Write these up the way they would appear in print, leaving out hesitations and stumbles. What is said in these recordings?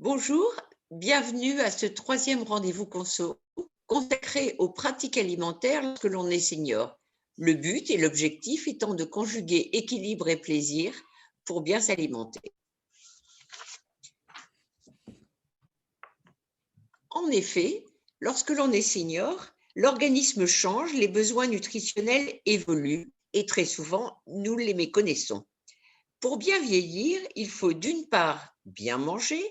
Bonjour, bienvenue à ce troisième rendez-vous conso consacré aux pratiques alimentaires lorsque l'on est senior. Le but et l'objectif étant de conjuguer équilibre et plaisir pour bien s'alimenter. En effet, lorsque l'on est senior, l'organisme change, les besoins nutritionnels évoluent et très souvent, nous les méconnaissons. Pour bien vieillir, il faut d'une part bien manger,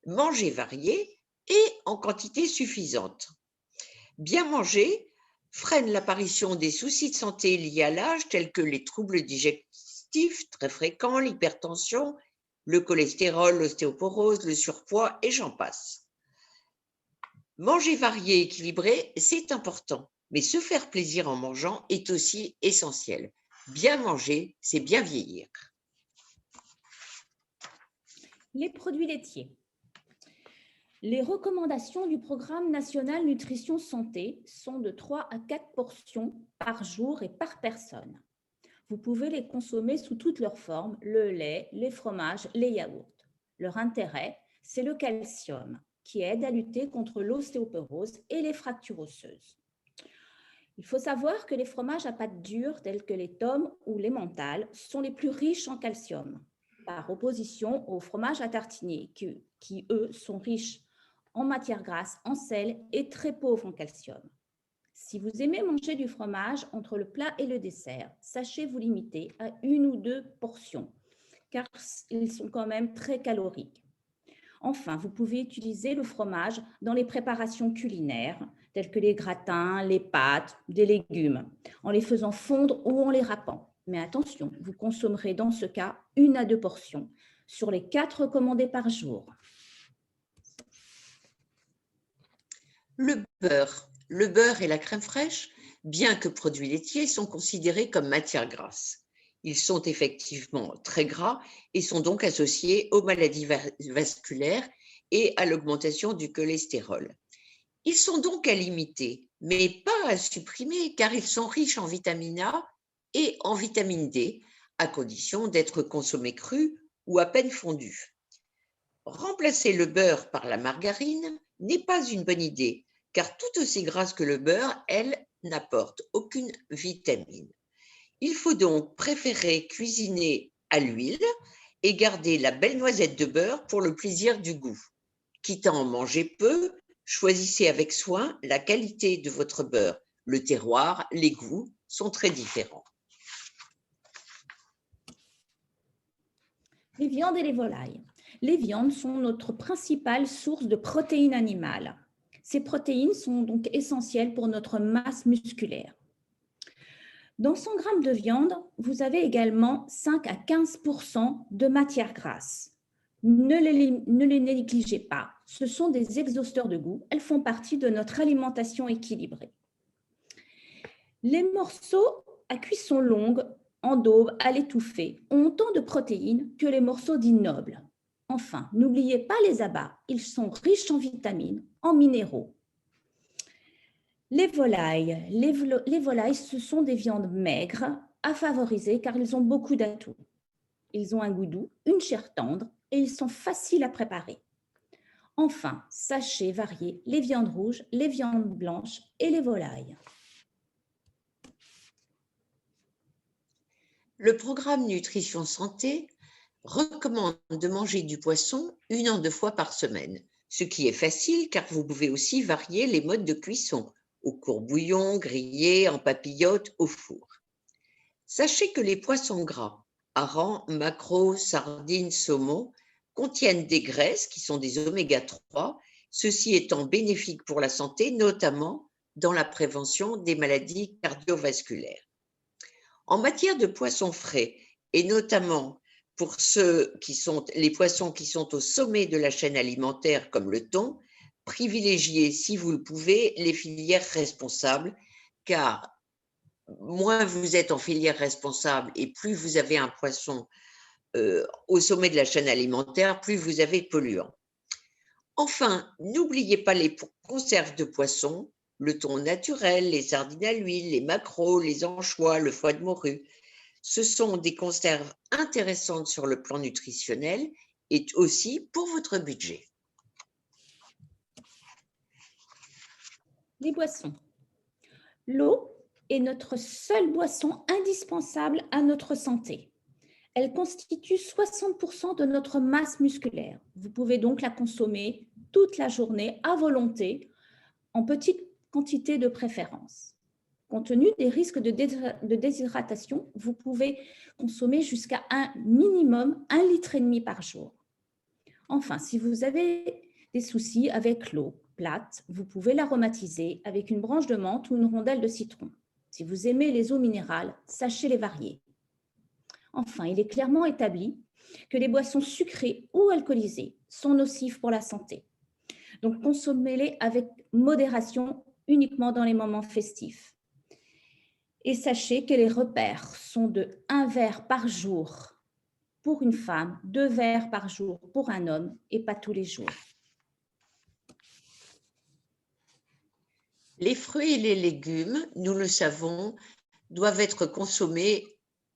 manger varié et en quantité suffisante. Bien manger freine l'apparition des soucis de santé liés à l'âge tels que les troubles digestifs très fréquents, l'hypertension, le cholestérol, l'ostéoporose, le surpoids et j'en passe. Manger varié et équilibré, c'est important, mais se faire plaisir en mangeant est aussi essentiel. Bien manger, c'est bien vieillir. Les produits laitiers. Les recommandations du Programme national nutrition santé sont de 3 à 4 portions par jour et par personne. Vous pouvez les consommer sous toutes leurs formes, le lait, les fromages, les yaourts. Leur intérêt, c'est le calcium, qui aide à lutter contre l'ostéoporose et les fractures osseuses. Il faut savoir que les fromages à pâte dure, tels que les tomes ou les mentales, sont les plus riches en calcium, par opposition aux fromages à tartiner, qui eux, sont riches en matières grasses, en sel et très pauvres en calcium. Si vous aimez manger du fromage entre le plat et le dessert, sachez vous limiter à 1 ou 2 portions, car ils sont quand même très caloriques. Enfin, vous pouvez utiliser le fromage dans les préparations culinaires, telles que les gratins, les pâtes, des légumes, en les faisant fondre ou en les râpant. Mais attention, vous consommerez dans ce cas 1 à 2 portions sur les 4 recommandées par jour. Le beurre et la crème fraîche, bien que produits laitiers, sont considérés comme matières grasses. Ils sont effectivement très gras et sont donc associés aux maladies vasculaires et à l'augmentation du cholestérol. Ils sont donc à limiter, mais pas à supprimer, car ils sont riches en vitamine A et en vitamine D, à condition d'être consommés crus ou à peine fondus. Remplacer le beurre par la margarine n'est pas une bonne idée, car tout aussi grasse que le beurre, elle n'apporte aucune vitamine. Il faut donc préférer cuisiner à l'huile et garder la belle noisette de beurre pour le plaisir du goût. Quitte à en manger peu, choisissez avec soin la qualité de votre beurre. Le terroir, les goûts sont très différents. Les viandes et les volailles. Les viandes sont notre principale source de protéines animales. Ces protéines sont donc essentielles pour notre masse musculaire. Dans 100 g de viande, vous avez également 5 à 15% de matières grasses. Ne les négligez pas, ce sont des exhausteurs de goût, elles font partie de notre alimentation équilibrée. Les morceaux à cuisson longue, en daube, à l'étouffée, ont autant de protéines que les morceaux dits nobles. Enfin, n'oubliez pas les abats, ils sont riches en vitamines, en minéraux. Les volailles. Les volailles, ce sont des viandes maigres à favoriser car ils ont beaucoup d'atouts. Ils ont un goût doux, une chair tendre et ils sont faciles à préparer. Enfin, sachez varier les viandes rouges, les viandes blanches et les volailles. Le programme Nutrition Santé recommande de manger du poisson 1 à 2 fois par semaine, ce qui est facile car vous pouvez aussi varier les modes de cuisson, au courbouillon, grillé, en papillote, au four. Sachez que les poissons gras, harengs, maquereaux, sardines, saumons, contiennent des graisses qui sont des oméga 3, ceci étant bénéfique pour la santé, notamment dans la prévention des maladies cardiovasculaires. En matière de poissons frais, et notamment pour les poissons qui sont au sommet de la chaîne alimentaire comme le thon, privilégiez, si vous le pouvez, les filières responsables, car moins vous êtes en filière responsable et plus vous avez un poisson au sommet de la chaîne alimentaire, plus vous avez de polluants. Enfin, n'oubliez pas les conserves de poissons, le thon naturel, les sardines à l'huile, les maquereaux, les anchois, le foie de morue. Ce sont des conserves intéressantes sur le plan nutritionnel et aussi pour votre budget. Les boissons. L'eau est notre seule boisson indispensable à notre santé. Elle constitue 60% de notre masse musculaire. Vous pouvez donc la consommer toute la journée à volonté, en petite quantité de préférence. Compte tenu des risques de déshydratation, vous pouvez consommer jusqu'à un minimum 1,5 litre par jour. Enfin, si vous avez des soucis avec l'eau plate, vous pouvez l'aromatiser avec une branche de menthe ou une rondelle de citron. Si vous aimez les eaux minérales, sachez les varier. Enfin, il est clairement établi que les boissons sucrées ou alcoolisées sont nocives pour la santé. Donc, consommez-les avec modération uniquement dans les moments festifs. Et sachez que les repères sont de 1 verre par jour pour une femme, 2 verres par jour pour un homme et pas tous les jours. Les fruits et les légumes, nous le savons, doivent être consommés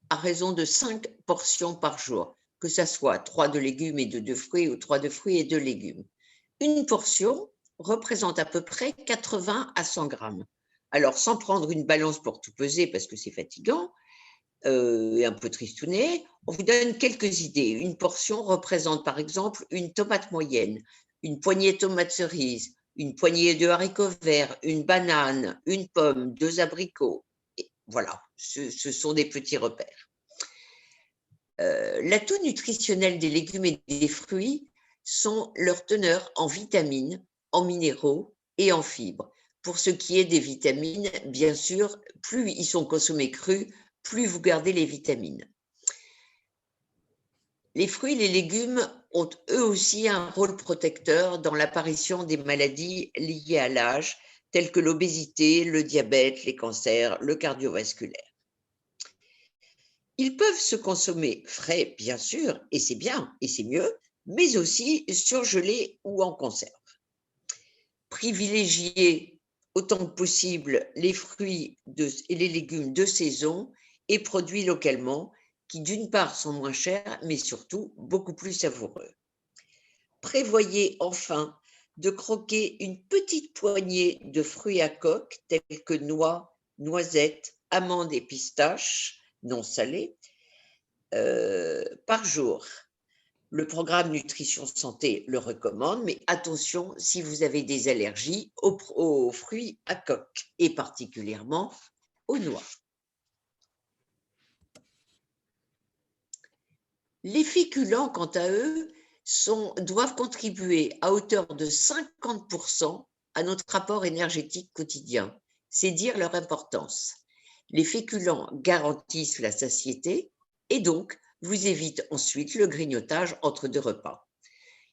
à raison de 5 portions par jour, que ce soit 3 de légumes et 2 de fruits ou 3 de fruits et 2 légumes. Une portion représente à peu près 80 à 100 grammes. Alors, sans prendre une balance pour tout peser, parce que c'est fatigant et un peu tristounet, on vous donne quelques idées. Une portion représente par exemple une tomate moyenne, une poignée de tomates cerises, une poignée de haricots verts, une banane, une pomme, 2 abricots. Et voilà, ce sont des petits repères. L'atout nutritionnel des légumes et des fruits sont leur teneur en vitamines, en minéraux et en fibres. Pour ce qui est des vitamines, bien sûr, plus ils sont consommés crus, plus vous gardez les vitamines. Les fruits et les légumes ont eux aussi un rôle protecteur dans l'apparition des maladies liées à l'âge, telles que l'obésité, le diabète, les cancers, le cardiovasculaire. Ils peuvent se consommer frais, bien sûr, et c'est bien, et c'est mieux, mais aussi surgelés ou en conserve. Privilégiez autant que possible les fruits et les légumes de saison et produits localement, qui d'une part sont moins chers, mais surtout beaucoup plus savoureux. Prévoyez enfin de croquer une petite poignée de fruits à coque tels que noix, noisettes, amandes et pistaches non salées par jour. Le programme Nutrition Santé le recommande, mais attention si vous avez des allergies aux fruits à coque et particulièrement aux noix. Les féculents, quant à eux, doivent contribuer à hauteur de 50% à notre apport énergétique quotidien. C'est dire leur importance. Les féculents garantissent la satiété et donc vous évitent ensuite le grignotage entre 2 repas.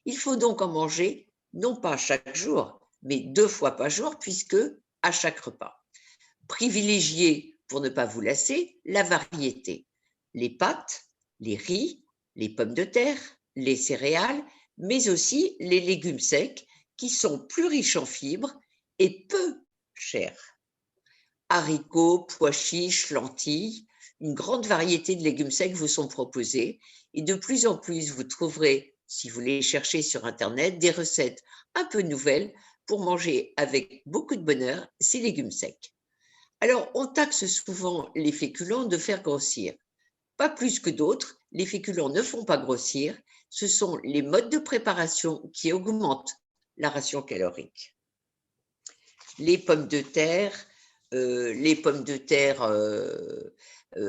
Il faut donc en manger non pas chaque jour, mais 2 fois par jour, puisque à chaque repas. Privilégiez, pour ne pas vous lasser, la variété. Les pâtes, les riz, les pommes de terre, les céréales, mais aussi les légumes secs qui sont plus riches en fibres et peu chers. Haricots, pois chiches, lentilles, une grande variété de légumes secs vous sont proposés et de plus en plus vous trouverez, si vous les cherchez sur Internet, des recettes un peu nouvelles pour manger avec beaucoup de bonheur ces légumes secs. Alors, on taxe souvent les féculents de faire grossir. Pas plus que d'autres, les féculents ne font pas grossir, ce sont les modes de préparation qui augmentent la ration calorique. Les pommes de terre,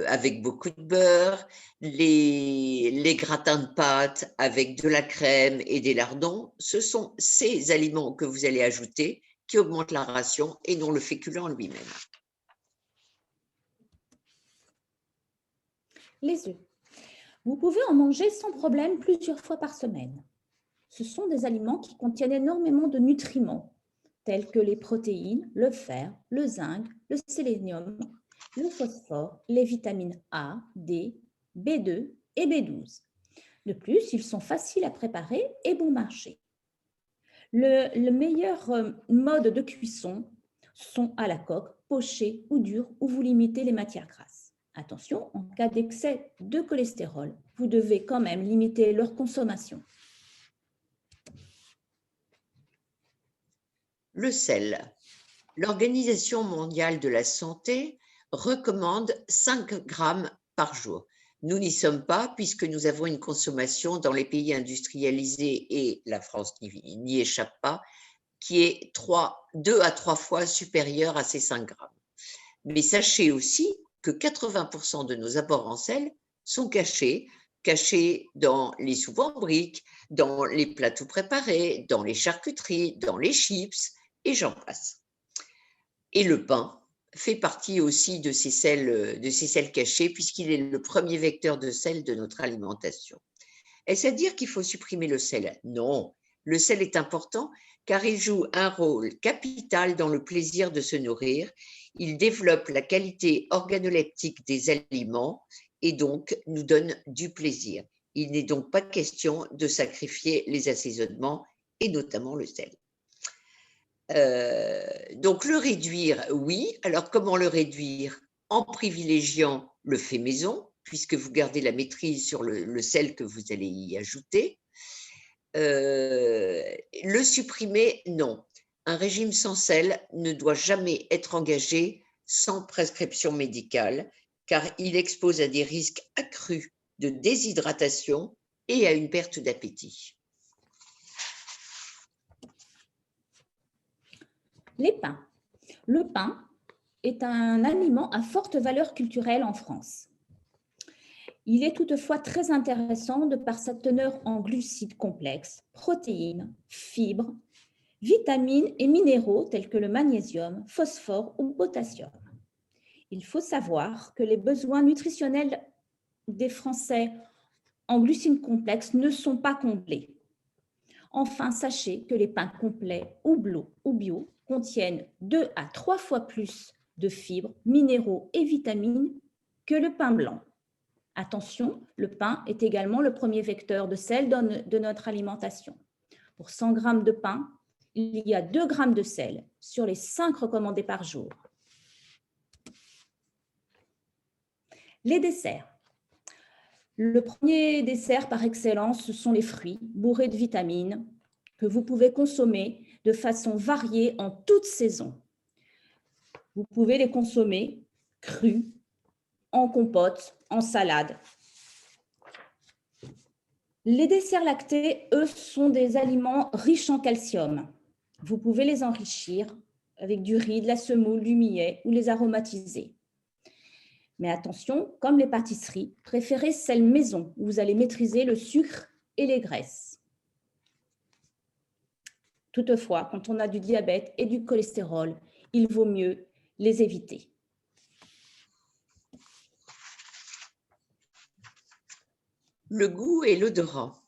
avec beaucoup de beurre, les gratins de pâtes avec de la crème et des lardons, ce sont ces aliments que vous allez ajouter qui augmentent la ration et non le féculent lui-même. Les œufs. Vous pouvez en manger sans problème plusieurs fois par semaine. Ce sont des aliments qui contiennent énormément de nutriments, tels que les protéines, le fer, le zinc, le sélénium, le phosphore, les vitamines A, D, B2 et B12. De plus, ils sont faciles à préparer et bon marché. Le meilleur mode de cuisson sont à la coque, pochés ou durs, où vous limitez les matières grasses. Attention, en cas d'excès de cholestérol, vous devez quand même limiter leur consommation. Le sel. L'Organisation mondiale de la santé recommande 5 grammes par jour. Nous n'y sommes pas puisque nous avons une consommation dans les pays industrialisés, et la France n'y échappe pas, qui est 2 à 3 fois supérieure à ces 5 grammes. Mais sachez aussi que 80% de nos apports en sel sont cachés dans les soupes en briques, dans les plats tout préparés, dans les charcuteries, dans les chips, et j'en passe. Et le pain fait partie aussi de ces sels cachés, puisqu'il est le premier vecteur de sel de notre alimentation. Est-ce à dire qu'il faut supprimer le sel? Non, le sel est important car il joue un rôle capital dans le plaisir de se nourrir. Il développe la qualité organoleptique des aliments et donc nous donne du plaisir. Il n'est donc pas question de sacrifier les assaisonnements et notamment le sel. Donc le réduire, oui. Alors comment le réduire? En privilégiant le fait maison, puisque vous gardez la maîtrise sur le sel que vous allez y ajouter. Le supprimer, non. Un régime sans sel ne doit jamais être engagé sans prescription médicale, car il expose à des risques accrus de déshydratation et à une perte d'appétit. Les pains. Le pain est un aliment à forte valeur culturelle en France. Il est toutefois très intéressant de par sa teneur en glucides complexes, protéines, fibres, vitamines et minéraux tels que le magnésium, phosphore ou potassium. Il faut savoir que les besoins nutritionnels des Français en glucides complexes ne sont pas comblés. Enfin, sachez que les pains complets ou bio contiennent 2 à 3 fois plus de fibres, minéraux et vitamines que le pain blanc. Attention, le pain est également le premier vecteur de sel de notre alimentation. Pour 100 g de pain, il y a 2 g de sel sur les 5 recommandés par jour. Les desserts. Le premier dessert par excellence, ce sont les fruits bourrés de vitamines que vous pouvez consommer de façon variée en toute saison. Vous pouvez les consommer crus, en compote, en salade. Les desserts lactés, eux, sont des aliments riches en calcium. Vous pouvez les enrichir avec du riz, de la semoule, du millet ou les aromatiser. Mais attention, comme les pâtisseries, préférez celles maison où vous allez maîtriser le sucre et les graisses. Toutefois, quand on a du diabète et du cholestérol, il vaut mieux les éviter. Le goût et l'odorat.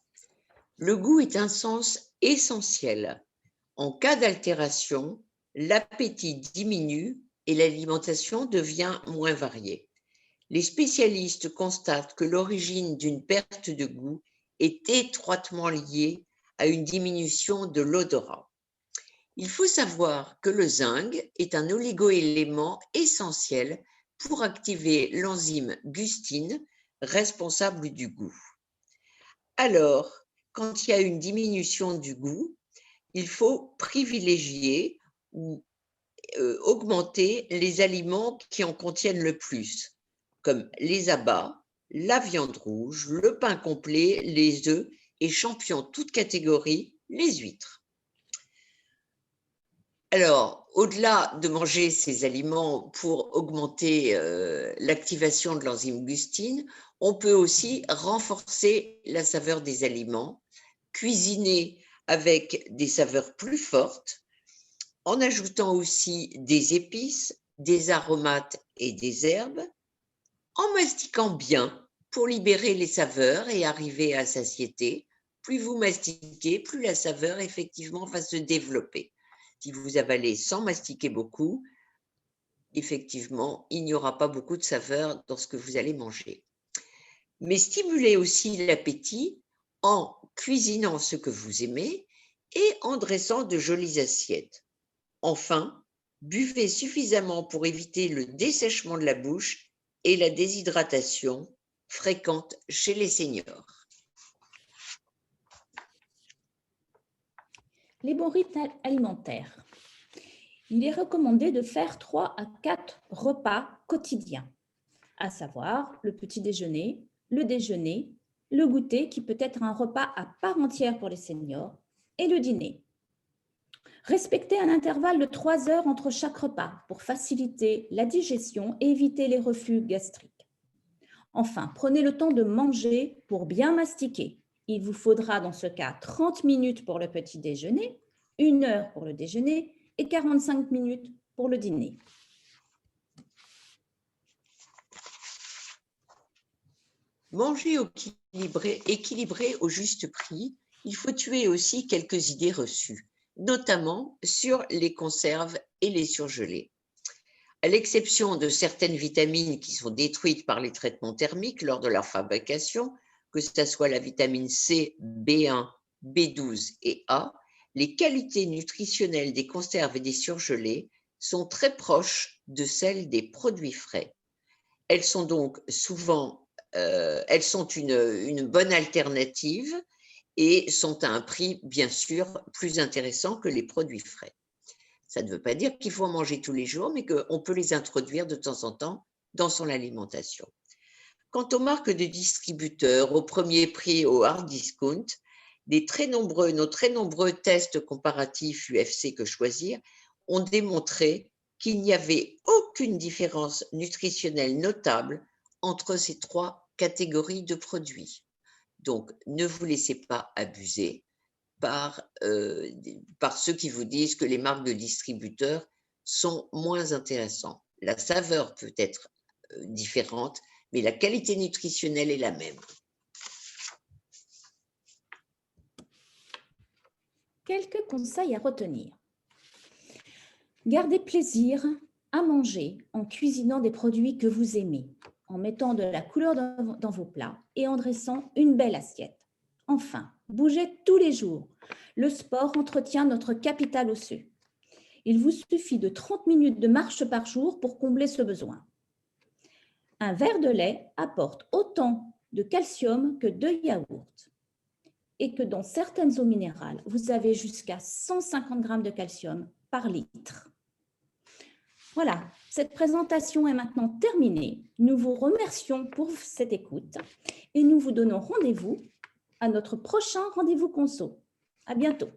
Le goût est un sens essentiel. En cas d'altération, l'appétit diminue et l'alimentation devient moins variée. Les spécialistes constatent que l'origine d'une perte de goût est étroitement liée à une diminution de l'odorat. Il faut savoir que le zinc est un oligoélément essentiel pour activer l'enzyme gustine responsable du goût. Alors, quand il y a une diminution du goût, il faut privilégier ou augmenter les aliments qui en contiennent le plus, comme les abats, la viande rouge, le pain complet, les œufs et champion toute catégorie, les huîtres. Alors, au-delà de manger ces aliments pour augmenter l'activation de l'enzyme gustine, on peut aussi renforcer la saveur des aliments, cuisiner avec des saveurs plus fortes, en ajoutant aussi des épices, des aromates et des herbes, en mastiquant bien pour libérer les saveurs et arriver à satiété. Plus vous mastiquez, plus la saveur effectivement va se développer. Si vous avalez sans mastiquer beaucoup, effectivement, il n'y aura pas beaucoup de saveur dans ce que vous allez manger. Mais stimulez aussi l'appétit en cuisinant ce que vous aimez et en dressant de jolies assiettes. Enfin, buvez suffisamment pour éviter le dessèchement de la bouche et la déshydratation fréquente chez les seniors. Les bons rythmes alimentaires. il est recommandé de faire 3 à 4 repas quotidiens, à savoir le petit déjeuner, le déjeuner, le goûter qui peut être un repas à part entière pour les seniors et le dîner. Respectez un intervalle de 3 heures entre chaque repas pour faciliter la digestion et éviter les reflux gastriques. Enfin, prenez le temps de manger pour bien mastiquer. Il vous faudra dans ce cas 30 minutes pour le petit déjeuner, 1 heure pour le déjeuner et 45 minutes pour le dîner. Manger équilibré au juste prix, il faut tuer aussi quelques idées reçues, notamment sur les conserves et les surgelés. À l'exception de certaines vitamines qui sont détruites par les traitements thermiques lors de leur fabrication, que ce soit la vitamine C, B1, B12 et A, les qualités nutritionnelles des conserves et des surgelés sont très proches de celles des produits frais. Elles sont donc souvent une bonne alternative et sont à un prix, bien sûr, plus intéressant que les produits frais. Ça ne veut pas dire qu'il faut en manger tous les jours, mais qu'on peut les introduire de temps en temps dans son alimentation. Quant aux marques de distributeurs, au premier prix, au hard discount, nos très nombreux tests comparatifs UFC que choisir ont démontré qu'il n'y avait aucune différence nutritionnelle notable entre ces 3 catégories de produits. Donc, ne vous laissez pas abuser par ceux qui vous disent que les marques de distributeurs sont moins intéressantes. La saveur peut être différente, mais la qualité nutritionnelle est la même. Quelques conseils à retenir. Gardez plaisir à manger en cuisinant des produits que vous aimez, en mettant de la couleur dans vos plats et en dressant une belle assiette. Enfin, bougez tous les jours. Le sport entretient notre capital osseux. Il vous suffit de 30 minutes de marche par jour pour combler ce besoin. Un verre de lait apporte autant de calcium que 2 yaourts. Et que dans certaines eaux minérales, vous avez jusqu'à 150 grammes de calcium par litre. Voilà, cette présentation est maintenant terminée. Nous vous remercions pour cette écoute et nous vous donnons rendez-vous à notre prochain rendez-vous conso. À bientôt.